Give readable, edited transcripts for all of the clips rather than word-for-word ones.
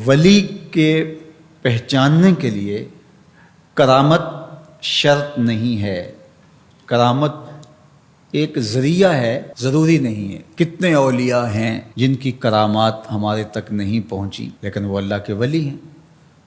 ولی کے پہچاننے کے لیے کرامت شرط نہیں ہے، کرامت ایک ذریعہ ہے، ضروری نہیں ہے۔ کتنے اولیاء ہیں جن کی کرامات ہمارے تک نہیں پہنچی لیکن وہ اللہ کے ولی ہیں۔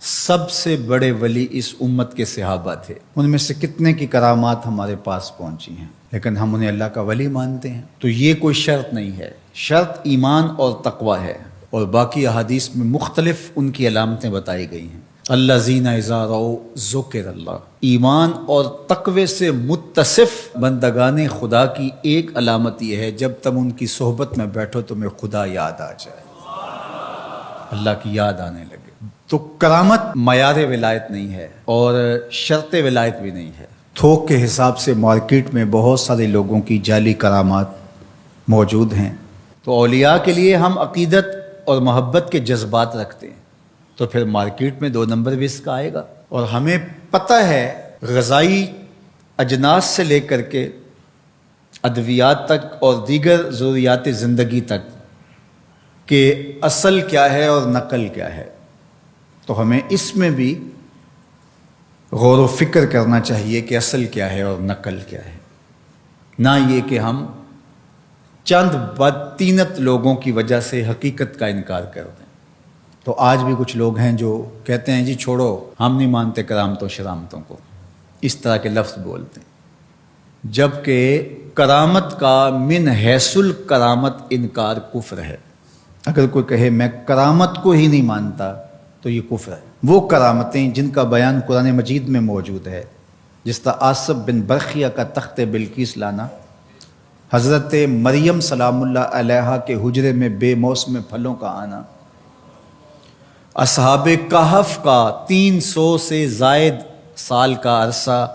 سب سے بڑے ولی اس امت کے صحابہ تھے، ان میں سے کتنے کی کرامات ہمارے پاس پہنچی ہیں لیکن ہم انہیں اللہ کا ولی مانتے ہیں۔ تو یہ کوئی شرط نہیں ہے، شرط ایمان اور تقوی ہے، اور باقی احادیث میں مختلف ان کی علامتیں بتائی گئی ہیں۔ الذین اذا رأوا ذکر اللہ، ایمان اور تقوی سے متصف بندگان خدا کی ایک علامت یہ ہے جب تم ان کی صحبت میں بیٹھو تمہیں خدا یاد آ جائے، اللہ کی یاد آنے لگے۔ تو کرامت معیار ولایت نہیں ہے اور شرط ولایت بھی نہیں ہے۔ تھوک کے حساب سے مارکیٹ میں بہت سارے لوگوں کی جعلی کرامات موجود ہیں، تو اولیاء کے لیے ہم عقیدت اور محبت کے جذبات رکھتے ہیں تو پھر مارکیٹ میں 2 نمبر بھی اس کا آئے گا۔ اور ہمیں پتہ ہے غذائی اجناس سے لے کر کے ادویات تک اور دیگر ضروریات زندگی تک کہ اصل کیا ہے اور نقل کیا ہے، تو ہمیں اس میں بھی غور و فکر کرنا چاہیے کہ اصل کیا ہے اور نقل کیا ہے، نہ یہ کہ ہم چند بدطینت لوگوں کی وجہ سے حقیقت کا انکار کر دیں۔ تو آج بھی کچھ لوگ ہیں جو کہتے ہیں جی چھوڑو، ہم نہیں مانتے کرامتوں شرامتوں کو، اس طرح کے لفظ بولتے ہیں، جبکہ کرامت کا من حیث الکرامت انکار کفر ہے۔ اگر کوئی کہے میں کرامت کو ہی نہیں مانتا تو یہ کفر ہے۔ وہ کرامتیں جن کا بیان قرآن مجید میں موجود ہے، جس طرح آصف بن برخیہ کا تخت بلقیس لانا، حضرت مریم سلام اللہ علیہا کے حجرے میں بے موسم پھلوں کا آنا، اصحاب کہف کا 300 سے زائد سال کا عرصہ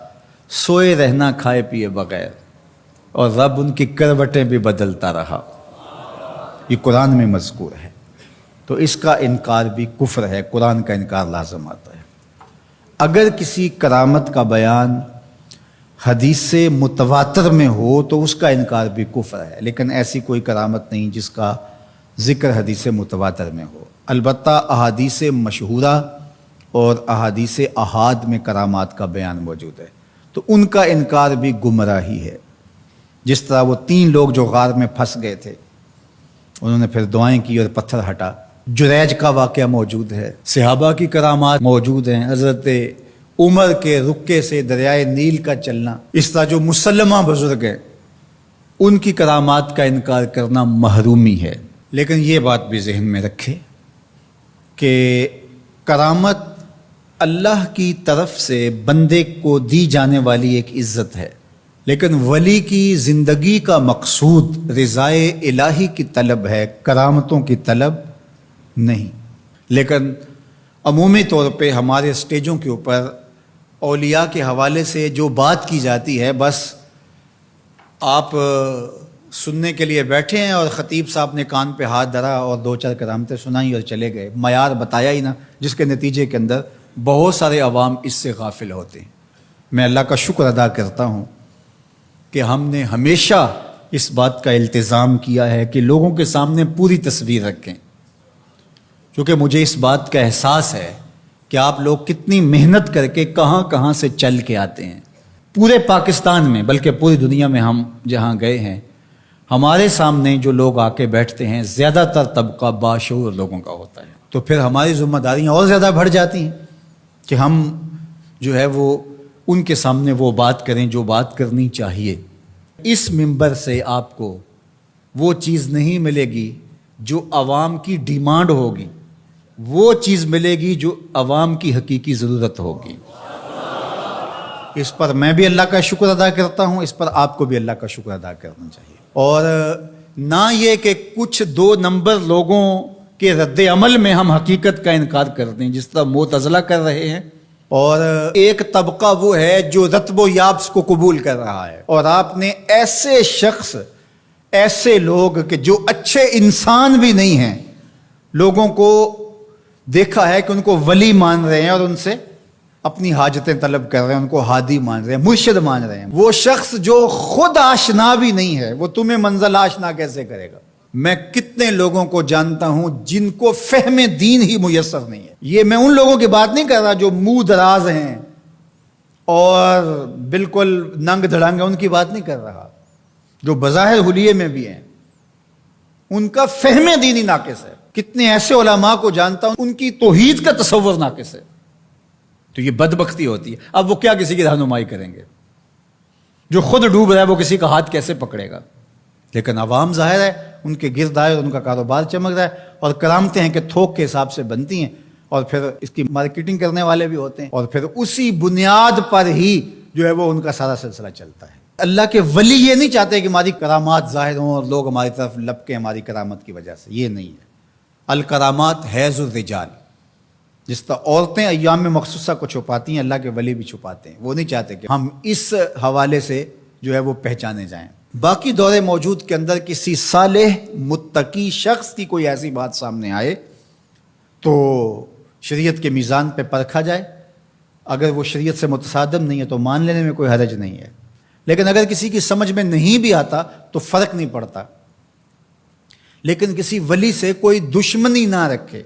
سوئے رہنا کھائے پیے بغیر، اور رب ان کی کروٹیں بھی بدلتا رہا، یہ قرآن میں مذکور ہے۔ تو اس کا انکار بھی کفر ہے، قرآن کا انکار لازم آتا ہے۔ اگر کسی کرامت کا بیان حدیث متواتر میں ہو تو اس کا انکار بھی کفر ہے، لیکن ایسی کوئی کرامت نہیں جس کا ذکر حدیث متواتر میں ہو۔ البتہ احادیث مشہورہ اور احادیث احاد میں کرامات کا بیان موجود ہے، تو ان کا انکار بھی گمراہی ہے۔ جس طرح وہ 3 لوگ جو غار میں پھنس گئے تھے، انہوں نے پھر دعائیں کی اور پتھر ہٹا۔ جریج کا واقعہ موجود ہے، صحابہ کی کرامات موجود ہیں، حضرت عمر کے رکے سے دریائے نیل کا چلنا، اس طرح جو مسلمہ بزرگ ہیں ان کی کرامات کا انکار کرنا محرومی ہے۔ لیکن یہ بات بھی ذہن میں رکھے کہ کرامت اللہ کی طرف سے بندے کو دی جانے والی ایک عزت ہے، لیکن ولی کی زندگی کا مقصود رضائے الہی کی طلب ہے، کرامتوں کی طلب نہیں۔ لیکن عمومی طور پہ ہمارے اسٹیجوں کے اوپر اولیاء کے حوالے سے جو بات کی جاتی ہے، بس آپ سننے کے لیے بیٹھے ہیں اور خطیب صاحب نے کان پہ ہاتھ دھرا اور 2-4 کرامتیں سنائیں اور چلے گئے، معیار بتایا ہی نہ، جس کے نتیجے کے اندر بہت سارے عوام اس سے غافل ہوتے ہیں۔ میں اللہ کا شکر ادا کرتا ہوں کہ ہم نے ہمیشہ اس بات کا التزام کیا ہے کہ لوگوں کے سامنے پوری تصویر رکھیں، کیونکہ مجھے اس بات کا احساس ہے کہ آپ لوگ کتنی محنت کر کے کہاں کہاں سے چل کے آتے ہیں، پورے پاکستان میں بلکہ پوری دنیا میں ہم جہاں گئے ہیں، ہمارے سامنے جو لوگ آ کے بیٹھتے ہیں زیادہ تر طبقہ باشعور لوگوں کا ہوتا ہے، تو پھر ہماری ذمہ داریاں اور زیادہ بڑھ جاتی ہیں کہ ہم جو ہے وہ ان کے سامنے وہ بات کریں جو بات کرنی چاہیے۔ اس منبر سے آپ کو وہ چیز نہیں ملے گی جو عوام کی ڈیمانڈ ہوگی، وہ چیز ملے گی جو عوام کی حقیقی ضرورت ہوگی۔ اس پر میں بھی اللہ کا شکر ادا کرتا ہوں، اس پر آپ کو بھی اللہ کا شکر ادا کرنا چاہیے، اور نہ یہ کہ کچھ 2 نمبر لوگوں کے رد عمل میں ہم حقیقت کا انکار کر دیں، جس طرح معتزلہ کر رہے ہیں، اور ایک طبقہ وہ ہے جو رتب و یابس کو قبول کر رہا ہے، اور آپ نے ایسے شخص، ایسے لوگ کہ جو اچھے انسان بھی نہیں ہیں، لوگوں کو دیکھا ہے کہ ان کو ولی مان رہے ہیں اور ان سے اپنی حاجتیں طلب کر رہے ہیں، ان کو ہادی مان رہے ہیں، مرشد مان رہے ہیں۔ وہ شخص جو خود آشنا بھی نہیں ہے، وہ تمہیں منزل آشنا کیسے کرے گا؟ میں کتنے لوگوں کو جانتا ہوں جن کو فہم دین ہی میسر نہیں ہے. یہ میں ان لوگوں کی بات نہیں کر رہا جو منہ دراز ہیں اور بالکل ننگ دھڑنگ ہیں، ان کی بات نہیں کر رہا. جو بظاہر حلیے میں بھی ہیں ان کا فہم دین ہی ناقص ہے. کتنے ایسے علماء کو جانتا ہوں ان کی توحید کا تصور ناقص ہے. تو یہ بدبختی ہوتی ہے. اب وہ کیا کسی کی رہنمائی کریں گے؟ جو خود ڈوب رہا ہے وہ کسی کا ہاتھ کیسے پکڑے گا؟ لیکن عوام ظاہر ہے ان کے گرد آئے اور ان کا کاروبار چمک رہا ہے، اور کرامتیں ہیں کہ تھوک کے حساب سے بنتی ہیں، اور پھر اس کی مارکیٹنگ کرنے والے بھی ہوتے ہیں، اور پھر اسی بنیاد پر ہی جو ہے وہ ان کا سارا سلسلہ چلتا ہے. اللہ کے ولی یہ نہیں چاہتے کہ ہماری کرامات ظاہر ہوں اور لوگ ہماری طرف لپکیں ہماری کرامت کی وجہ سے. یہ نہیں ہے. الکرامات حیض الرجال، جس طرح عورتیں ایام مخصوصہ کو چھپاتی ہیں، اللہ کے ولی بھی چھپاتے ہیں. وہ نہیں چاہتے کہ ہم اس حوالے سے جو ہے وہ پہچانے جائیں. باقی دور موجود کے اندر کسی صالح متقی شخص کی کوئی ایسی بات سامنے آئے تو شریعت کے میزان پہ پرکھا جائے. اگر وہ شریعت سے متصادم نہیں ہے تو مان لینے میں کوئی حرج نہیں ہے. لیکن اگر کسی کی سمجھ میں نہیں بھی آتا تو فرق نہیں پڑتا. لیکن کسی ولی سے کوئی دشمنی نہ رکھے.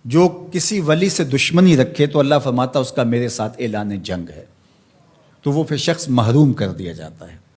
جو کسی ولی سے دشمنی رکھے تو اللہ فرماتا اس کا میرے ساتھ اعلان جنگ ہے، تو وہ پھر شخص محروم کر دیا جاتا ہے.